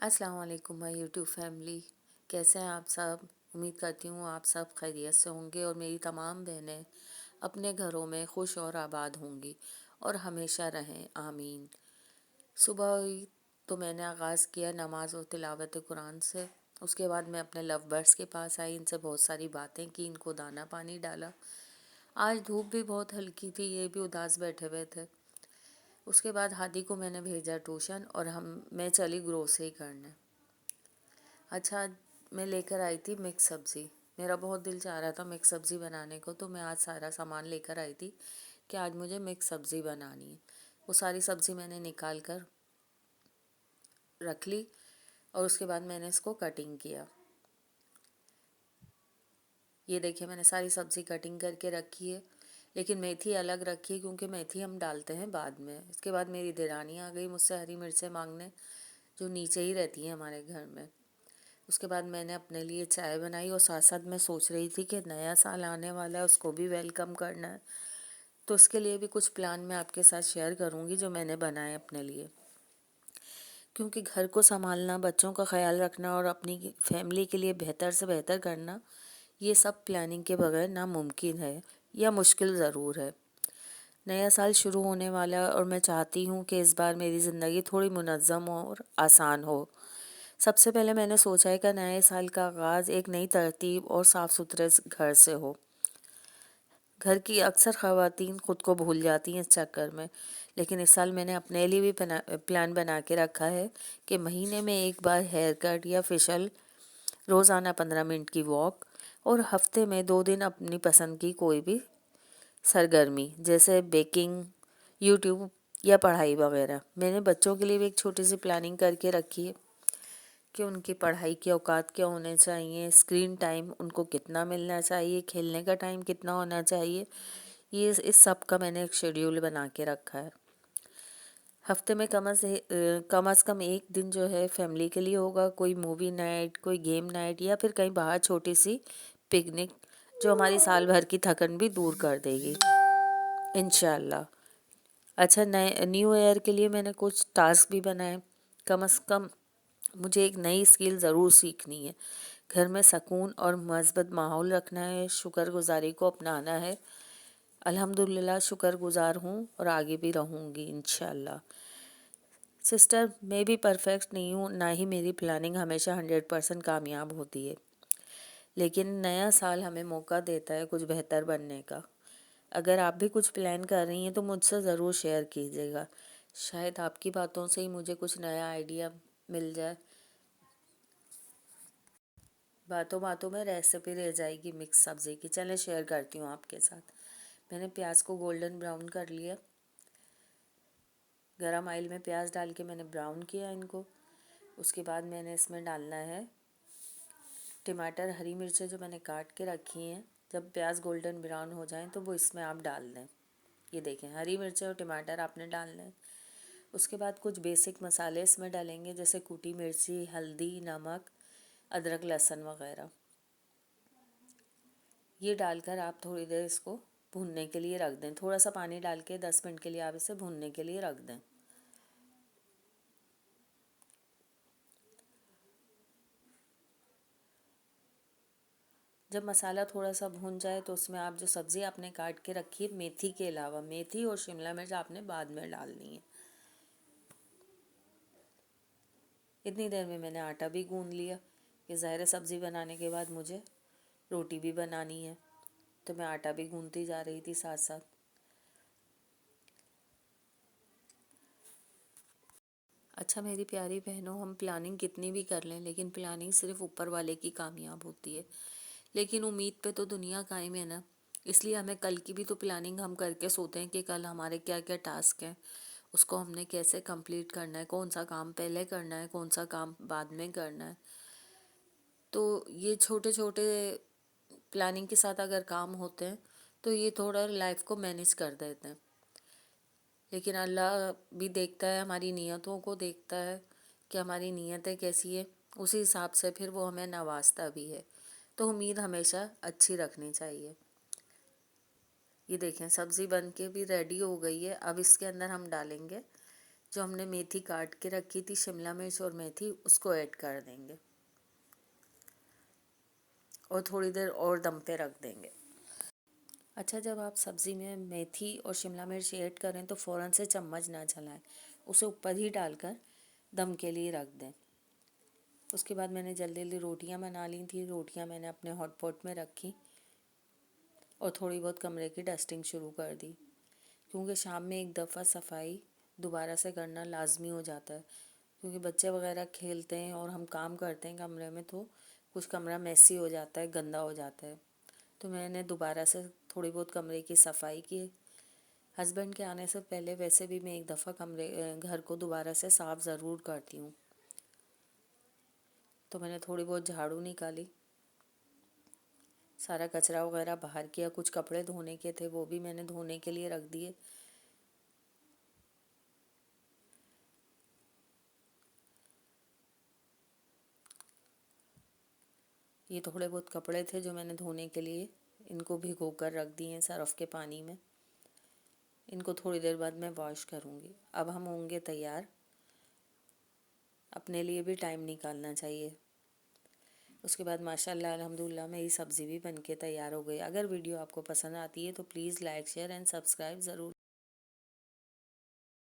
السلام علیکم مائی YouTube family, کیسے ہیں آپ سب؟ امید کرتی ہوں آپ سب خیریت سے ہوں گے اور میری تمام بہنیں اپنے گھروں میں خوش اور آباد ہوں گی اور ہمیشہ رہیں، آمین۔ صبح ہوئی تو میں نے آغاز کیا نماز اور تلاوت قرآن سے۔ اس کے بعد میں اپنے لو برڈس کے پاس آئی، ان سے بہت ساری باتیں کی، ان کو دانہ پانی ڈالا۔ آج دھوپ بھی بہت ہلکی تھی، یہ بھی اداس بیٹھے ہوئے تھے۔ اس کے بعد ہادی کو میں نے بھیجا ٹیوشن اور میں چلی گروسری کرنے۔ اچھا، میں لے کر آئی تھی مکس سبزی۔ میرا بہت دل چاہ رہا تھا مکس سبزی بنانے کو، تو میں آج سارا سامان لے کر آئی تھی کہ آج مجھے مکس سبزی بنانی ہے۔ وہ ساری سبزی میں نے نکال کر رکھ لی اور اس کے بعد میں نے اس کو کٹنگ کیا۔ یہ دیکھیں، میں نے ساری سبزی کٹنگ کر کے رکھی ہے، لیکن میتھی الگ رکھی ہے کیونکہ میتھی ہم ڈالتے ہیں بعد میں۔ اس کے بعد میری دیرانی آ گئی مجھ سے ہری مرچیں مانگنے، جو نیچے ہی رہتی ہیں ہمارے گھر میں۔ اس کے بعد میں نے اپنے لیے چائے بنائی اور ساتھ ساتھ میں سوچ رہی تھی کہ نیا سال آنے والا ہے، اس کو بھی ویلکم کرنا ہے، تو اس کے لیے بھی کچھ پلان میں آپ کے ساتھ شیئر کروں گی جو میں نے بنائے اپنے لیے، کیونکہ گھر کو سنبھالنا، بچوں کا خیال رکھنا اور اپنی فیملی کے لیے بہتر سے بہتر کرنا، یہ سب پلاننگ کے بغیر ناممکن ہے یا مشکل ضرور ہے۔ نیا سال شروع ہونے والا اور میں چاہتی ہوں کہ اس بار میری زندگی تھوڑی منظم اور آسان ہو۔ سب سے پہلے میں نے سوچا ہے کہ نئے سال کا آغاز ایک نئی ترتیب اور صاف ستھرے گھر سے ہو۔ گھر کی اکثر خواتین خود کو بھول جاتی ہیں اس چکر میں، لیکن اس سال میں نے اپنے لیے بھی پلان بنا کے رکھا ہے کہ مہینے میں ایک بار ہیئر کٹ یا فیشل، روزانہ 15 منٹ کی واک اور ہفتے میں 2 دن اپنی پسند کی کوئی بھی سرگرمی جیسے بیکنگ، یوٹیوب یا پڑھائی وغیرہ۔ میں نے بچوں کے لیے بھی ایک چھوٹی سی پلاننگ کر کے رکھی ہے کہ ان کی پڑھائی کے اوقات کیا ہونے چاہیے، اسکرین ٹائم ان کو کتنا ملنا چاہیے، کھیلنے کا ٹائم کتنا ہونا چاہیے، یہ اس سب کا میں نے ایک شیڈیول بنا کے رکھا ہے۔ ہفتے میں کم از کم ایک دن جو ہے فیملی کے لیے ہوگا، کوئی مووی نائٹ، کوئی گیم نائٹ یا پھر کہیں باہر چھوٹی سی پکنک، جو ہماری سال بھر کی تھکن بھی دور کر دے گی انشاءاللہ۔ اچھا، نیو ایئر کے لیے میں نے کچھ ٹاسک بھی بنائے۔ کم از کم مجھے ایک نئی اسکل ضرور سیکھنی ہے، گھر میں سکون اور مثبت ماحول رکھنا ہے، شکر گزاری کو اپنانا ہے۔ الحمدللہ شکر گزار ہوں اور آگے بھی رہوں گی انشاءاللہ۔ سسٹر، میں بھی پرفیکٹ نہیں ہوں، نہ ہی میری پلاننگ ہمیشہ 100% کامیاب ہوتی ہے، لیکن نیا سال ہمیں موقع دیتا ہے کچھ بہتر بننے کا۔ اگر آپ بھی کچھ پلان کر رہی ہیں تو مجھ سے ضرور شیئر کیجیے گا، شاید آپ کی باتوں سے ہی مجھے کچھ نیا آئیڈیا مل جائے۔ باتوں باتوں میں ریسیپی رہ جائے گی مکس سبزی کی، چلیں شیئر کرتی ہوں آپ کے ساتھ۔ میں نے پیاز کو گولڈن براؤن کر لیا، گرم آئل میں پیاز ڈال کے میں نے براؤن کیا ان کو۔ اس کے بعد میں نے اس میں ڈالنا ہے ٹماٹر، ہری مرچیں جو میں نے کاٹ کے رکھی ہیں۔ جب پیاز گولڈن براؤن ہو جائیں تو وہ اس میں آپ ڈال دیں۔ یہ دیکھیں، ہری مرچیں اور ٹماٹر آپ نے ڈالنا ہے۔ اس کے بعد کچھ بیسک مسالے اس میں ڈالیں گے، جیسے کوٹی مرچی، ہلدی، نمک، ادرک لہسن وغیرہ۔ یہ ڈال کر آپ تھوڑی دیر اس کو بھوننے کے لیے رکھ دیں، تھوڑا سا پانی ڈال کے 10 منٹ کے لیے آپ اسے بھوننے کے لیے رکھ دیں۔ جب مسالہ تھوڑا سا بھون جائے تو اس میں آپ جو سبزی آپ نے کاٹ کے رکھی ہے، میتھی کے علاوہ میتھی اور شملہ مرچ آپ نے بعد میں ڈالنی ہے۔ اتنی دیر میں نے آٹا بھی گوندھ لیا کہ ظاہر سبزی بنانے کے بعد مجھے روٹی بھی بنانی ہے، تو میں آٹا بھی گوندھتی جا رہی تھی ساتھ ساتھ۔ اچھا میری پیاری بہنوں، ہم پلاننگ کتنی بھی کر لیں لیکن پلاننگ صرف اوپر والے کی کامیاب ہوتی ہے، لیکن امید پہ تو دنیا قائم ہے نا۔ اس لیے ہمیں کل کی بھی تو پلاننگ ہم کر کے سوتے ہیں کہ کل ہمارے کیا کیا ٹاسک ہیں، اس کو ہم نے کیسے کمپلیٹ کرنا ہے، کون سا کام پہلے کرنا ہے، کون سا کام بعد میں کرنا ہے۔ تو یہ چھوٹے چھوٹے پلاننگ کے ساتھ اگر کام ہوتے ہیں تو یہ تھوڑا لائف کو مینیج کر دیتے ہیں، لیکن اللہ بھی دیکھتا ہے، ہماری نیتوں کو دیکھتا ہے کہ ہماری نیتیں کیسی ہے، اسی حساب سے پھر وہ ہمیں نوازتا بھی ہے۔ تو امید ہمیشہ اچھی رکھنی چاہیے۔ یہ دیکھیں، سبزی بن کے بھی ریڈی ہو گئی ہے۔ اب اس کے اندر ہم ڈالیں گے جو ہم نے میتھی کاٹ کے رکھی تھی، شملہ مرچ اور میتھی، اس کو ایڈ کر دیں گے اور تھوڑی دیر اور دم پہ رکھ دیں گے۔ اچھا، جب آپ سبزی میں میتھی اور شملہ مرچ ایڈ کریں تو فوراً سے چمچ نہ چلائیں، اسے اوپر ہی ڈال کر دم کے لیے رکھ دیں۔ اس کے بعد میں نے جلدی جلدی روٹیاں بنا لی تھیں، روٹیاں میں نے اپنے ہاٹ پاٹ میں رکھی اور تھوڑی بہت کمرے کی ڈسٹنگ شروع کر دی، کیونکہ شام میں ایک دفعہ صفائی دوبارہ سے کرنا لازمی ہو جاتا ہے، کیونکہ بچے وغیرہ کھیلتے ہیں اور ہم کام کرتے ہیں کمرے میں تو کچھ کمرہ میسی ہو جاتا ہے، گندا ہو جاتا ہے۔ تو میں نے دوبارہ سے تھوڑی بہت کمرے کی صفائی کی۔ ہسبینڈ کے آنے سے پہلے ویسے بھی میں ایک دفعہ گھر کو دوبارہ سے صاف ضرور کرتی ہوں۔ تو میں نے تھوڑی بہت جھاڑو نکالی، سارا کچرا وغیرہ باہر کیا، کچھ کپڑے دھونے کے تھے وہ بھی میں نے دھونے کے لیے رکھ دیے۔ یہ تھوڑے بہت کپڑے تھے جو میں نے دھونے کے لیے ان کو بھگو کر رکھ دیے ہیں صرف کے پانی میں۔ ان کو تھوڑی دیر بعد میں واش کروں گی۔ اب ہم ہوں گے تیار، اپنے لیے بھی ٹائم نکالنا چاہیے۔ اس کے بعد ماشاءاللہ الحمدللہ میری سبزی بھی بن کے تیار ہو گئی۔ اگر ویڈیو آپ کو پسند آتی ہے تو please like, share and subscribe ضرور